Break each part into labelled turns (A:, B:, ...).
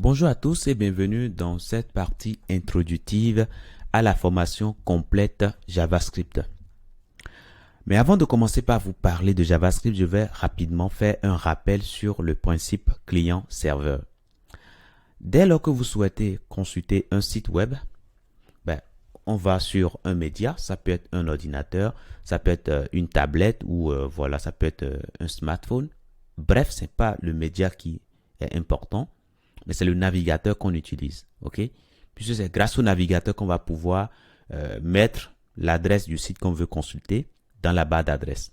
A: Bonjour à tous et bienvenue dans cette partie introductive à la formation complète JavaScript. Mais avant de commencer par vous parler de JavaScript, je vais rapidement faire un rappel sur le principe client-serveur. Dès lors que vous souhaitez consulter un site web, on va sur un média, ça peut être un ordinateur, ça peut être une tablette ou ça peut être un smartphone. Bref, ce n'est pas le média qui est important, mais c'est le navigateur qu'on utilise, ok? Puisque c'est grâce au navigateur qu'on va pouvoir mettre l'adresse du site qu'on veut consulter dans la barre d'adresse.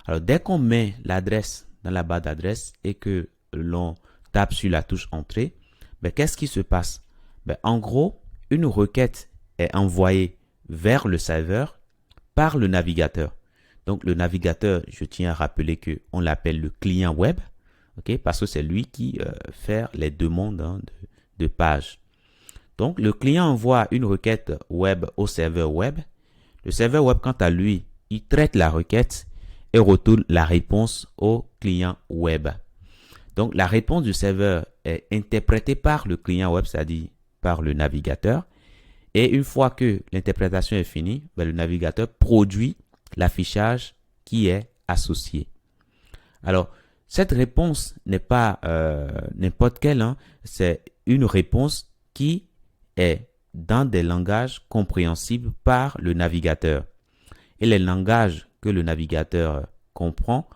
A: Alors, dès qu'on met l'adresse dans la barre d'adresse et que l'on tape sur la touche Entrée, qu'est-ce qui se passe? En gros, une requête est envoyée vers le serveur par le navigateur. Donc, le navigateur, je tiens à rappeler qu'on l'appelle le client web, okay, parce que c'est lui qui fait les demandes de pages. Donc, le client envoie une requête web au serveur web. Le serveur web, quant à lui, il traite la requête et retourne la réponse au client web. Donc, la réponse du serveur est interprétée par le client web, c'est-à-dire par le navigateur. Et une fois que l'interprétation est finie, le navigateur produit l'affichage qui est associé. Alors, cette réponse n'est pas n'importe quelle, c'est une réponse qui est dans des langages compréhensibles par le navigateur. Et les langages que le navigateur comprend,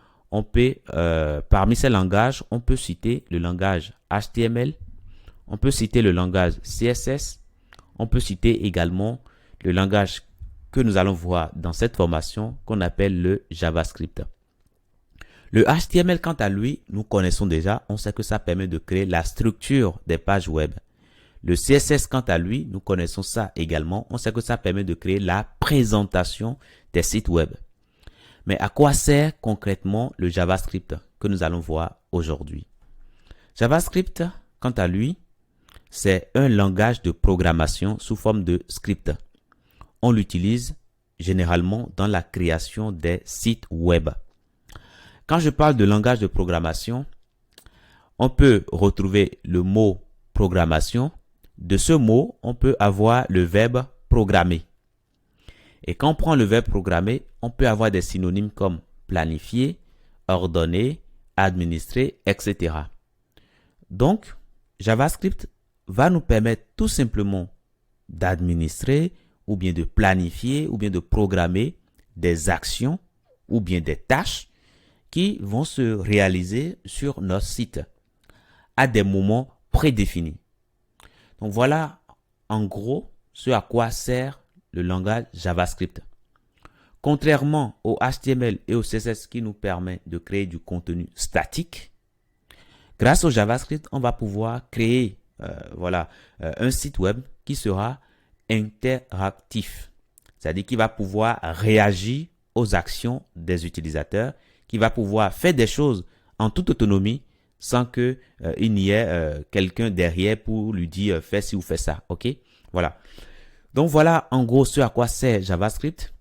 A: parmi ces langages, on peut citer le langage HTML, on peut citer le langage CSS, on peut citer également le langage que nous allons voir dans cette formation qu'on appelle le JavaScript. Le HTML, quant à lui, nous connaissons déjà, on sait que ça permet de créer la structure des pages web. Le CSS, quant à lui, nous connaissons ça également, on sait que ça permet de créer la présentation des sites web. Mais à quoi sert concrètement le JavaScript que nous allons voir aujourd'hui? JavaScript, quant à lui, c'est un langage de programmation sous forme de script. On l'utilise généralement dans la création des sites web. Quand je parle de langage de programmation, on peut retrouver le mot programmation. De ce mot, on peut avoir le verbe programmer. Et quand on prend le verbe programmer, on peut avoir des synonymes comme planifier, ordonner, administrer, etc. Donc, JavaScript va nous permettre tout simplement d'administrer ou bien de planifier ou bien de programmer des actions ou bien des tâches qui vont se réaliser sur notre site à des moments prédéfinis. Donc voilà en gros ce à quoi sert le langage JavaScript. Contrairement au HTML et au CSS qui nous permet de créer du contenu statique, grâce au JavaScript, on va pouvoir créer un site web qui sera interactif. C'est-à-dire qu'il va pouvoir réagir aux actions des utilisateurs, qui va pouvoir faire des choses en toute autonomie sans qu'il n'y ait quelqu'un derrière pour lui dire fais ci ou fais ça. Ok? Voilà. Donc voilà en gros ce à quoi sert JavaScript.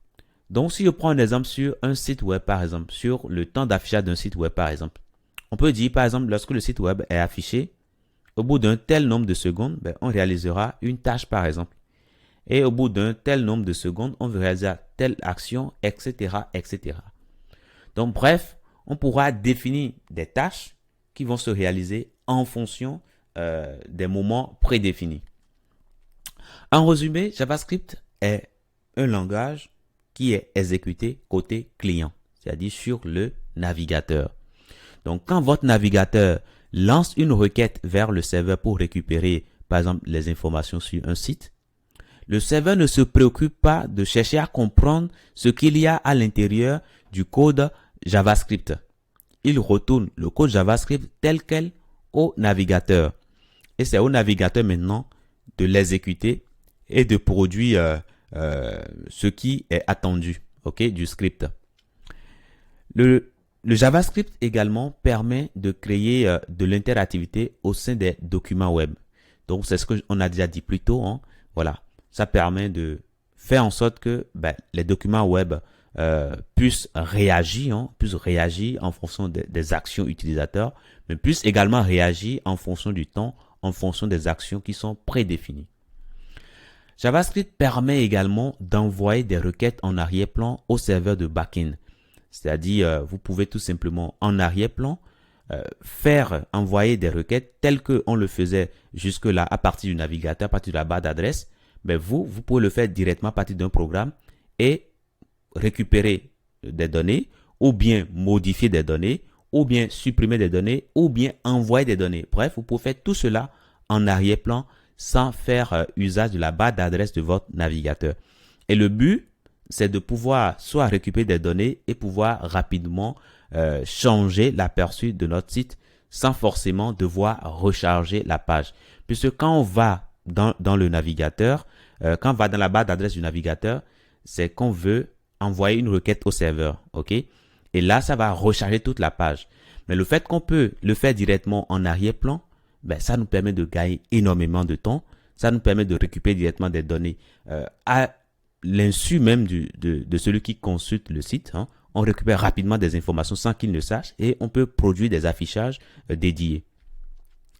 A: Donc si je prends un exemple sur un site web par exemple, sur le temps d'affichage d'un site web par exemple, on peut dire par exemple lorsque le site web est affiché, au bout d'un tel nombre de secondes, on réalisera une tâche par exemple. Et au bout d'un tel nombre de secondes, on réalisera telle action, etc., etc. Donc bref, on pourra définir des tâches qui vont se réaliser en fonction des moments prédéfinis. En résumé, JavaScript est un langage qui est exécuté côté client, c'est-à-dire sur le navigateur. Donc quand votre navigateur lance une requête vers le serveur pour récupérer, par exemple, les informations sur un site, le serveur ne se préoccupe pas de chercher à comprendre ce qu'il y a à l'intérieur du code JavaScript. Il retourne le code JavaScript tel quel au navigateur. Et c'est au navigateur maintenant de l'exécuter et de produire ce qui est attendu, du script. Le JavaScript également permet de créer de l'interactivité au sein des documents web. Donc, c'est ce qu'on a déjà dit plus tôt. Voilà. Ça permet de faire en sorte que les documents web puissent réagir en fonction des actions utilisateurs, mais puissent également réagir en fonction du temps en fonction des actions qui sont prédéfinies. JavaScript permet également d'envoyer des requêtes en arrière-plan au serveur de back-end. C'est-à-dire, vous pouvez tout simplement en arrière-plan faire envoyer des requêtes telles qu'on le faisait jusque-là à partir du navigateur, à partir de la barre d'adresse. Mais vous pouvez le faire directement à partir d'un programme et récupérer des données ou bien modifier des données ou bien supprimer des données ou bien envoyer des données. Bref, vous pouvez faire tout cela en arrière-plan sans faire usage de la barre d'adresse de votre navigateur. Et le but, c'est de pouvoir soit récupérer des données et pouvoir rapidement changer l'aperçu de notre site sans forcément devoir recharger la page. Puisque quand on va dans le navigateur, quand on va dans la barre d'adresse du navigateur, c'est qu'on veut envoyer une requête au serveur. OK? Et là, ça va recharger toute la page. Mais le fait qu'on peut le faire directement en arrière-plan, ben, ça nous permet de gagner énormément de temps. Ça nous permet de récupérer directement des données à l'insu même de celui qui consulte le site. Hein. On récupère rapidement des informations sans qu'il ne sache et on peut produire des affichages dédiés.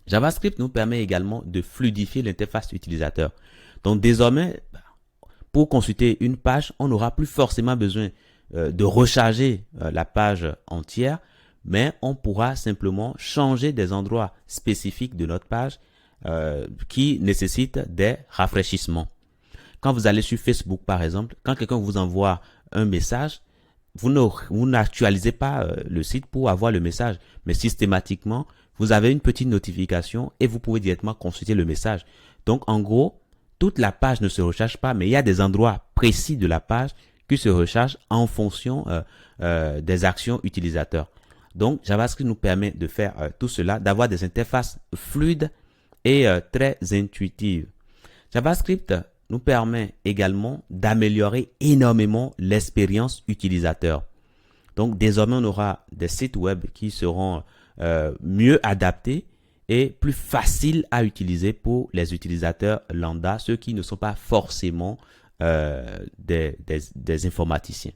A: JavaScript nous permet également de fluidifier l'interface utilisateur. Donc désormais, pour consulter une page, on n'aura plus forcément besoin de recharger la page entière, mais on pourra simplement changer des endroits spécifiques de notre page qui nécessitent des rafraîchissements. Quand vous allez sur Facebook, par exemple, quand quelqu'un vous envoie un message, vous n'actualisez pas le site pour avoir le message, mais systématiquement, vous avez une petite notification et vous pouvez directement consulter le message. Donc, en gros, toute la page ne se recharge pas, mais il y a des endroits précis de la page qui se rechargent en fonction des actions utilisateurs. Donc, JavaScript nous permet de faire tout cela, d'avoir des interfaces fluides et très intuitives. JavaScript nous permet également d'améliorer énormément l'expérience utilisateur. Donc, désormais, on aura des sites web qui seront mieux adaptés et plus faciles à utiliser pour les utilisateurs lambda, ceux qui ne sont pas forcément des informaticiens.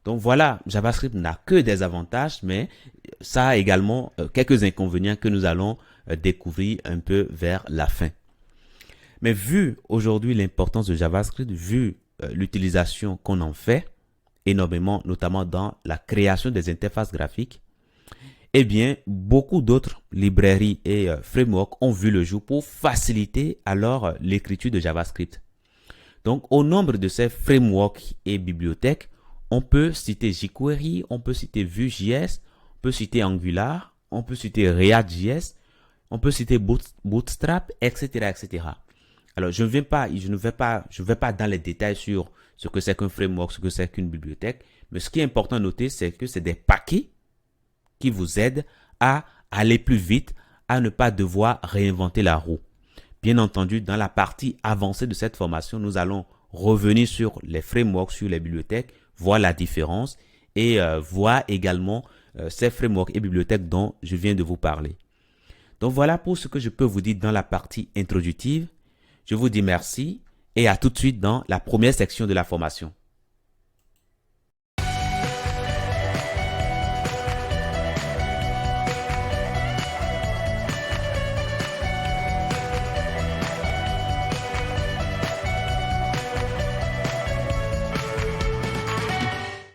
A: Donc voilà, JavaScript n'a que des avantages, mais ça a également quelques inconvénients que nous allons découvrir un peu vers la fin. Mais vu aujourd'hui l'importance de JavaScript, vu l'utilisation qu'on en fait énormément, notamment dans la création des interfaces graphiques, eh bien, beaucoup d'autres librairies et frameworks ont vu le jour pour faciliter alors l'écriture de JavaScript. Donc, au nombre de ces frameworks et bibliothèques, on peut citer jQuery, on peut citer Vue.js, on peut citer Angular, on peut citer React.js, on peut citer Bootstrap, etc., etc. Alors, je ne vais pas dans les détails sur ce que c'est qu'un framework, ce que c'est qu'une bibliothèque, mais ce qui est important à noter, c'est que c'est des paquets qui vous aident à aller plus vite, à ne pas devoir réinventer la roue. Bien entendu, dans la partie avancée de cette formation, nous allons revenir sur les frameworks, sur les bibliothèques, voir la différence et voir également ces frameworks et bibliothèques dont je viens de vous parler. Donc voilà pour ce que je peux vous dire dans la partie introductive. Je vous dis merci et à tout de suite dans la première section de la formation.